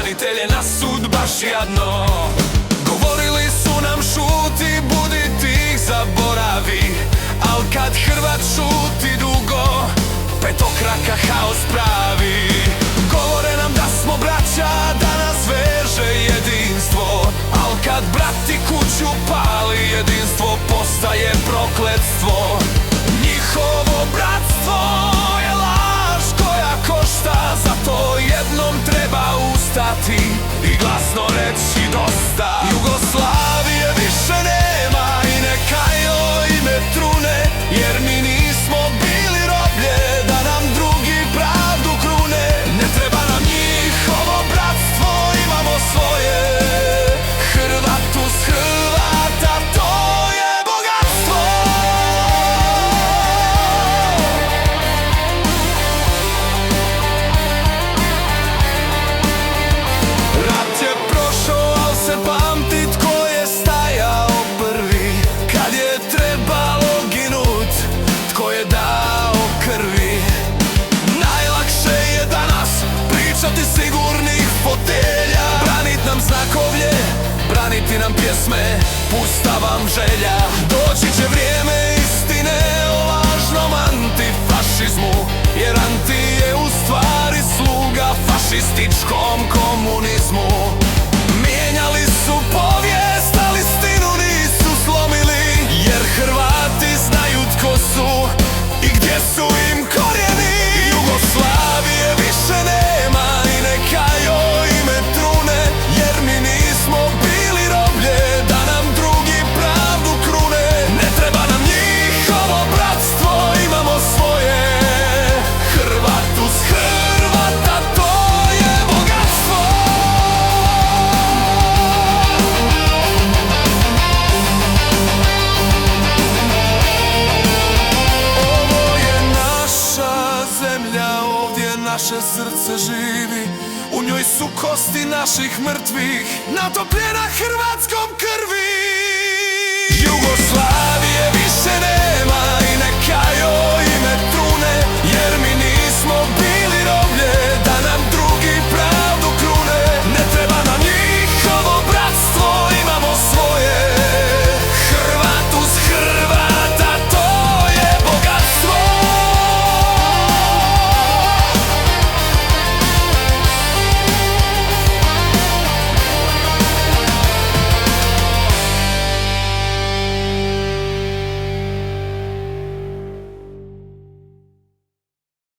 branitelje na sud baš jadno. Govorili su nam šuti, budi tih zaboravi, al kad Hrvat šuti dugo, petokraka haos pravi. Govore nam da smo braća, da nas veže jedinstvo, al kad brati kuću pali, jedinstvo postaje prokletstvo. Njihovo bratstvo je laž koja košta, zato jednom treba ustati i glasno reći dosta. Jugoslavije više nema i neka joj ime trune, jer mi nismo bili roblje da nam drugi pravdu krune. Ne treba nam njihovo bratstvo, imamo svoje. Hrvat uz Hrvata, to je bogatstvo. Rat je prošao, al se pamti tko je stajao prvi, kad je trebalo ginut, tko je dao krvi. Najlakše je danas pričati sigurnih fotelja, branit nam znakovlje, braniti nam pjesme, pusta vam želja. Doći će vrijeme istine o lažnom antifašizmu, jer anti je u stvari sluga fašističkom komunizmu. Mijenjali su povijest, ali istinu nisu slomili, jer Hrvati znaju tko su i gdje su im korijeni. Jugoslavije više nema i neka joj ime trune, jer mi nismo bili roblje da nam drugi pravdu krune. Ne treba nam njihovo bratstvo, imamo svoje. Hrvat uz Hrvata, to je bogatstvo. Ovo je naša zemlja, ovdje naše srce živi, u njoj su kosti naših mrtvih, natopljena hrvatskom krvi. Jugoslavije više nema i neka joj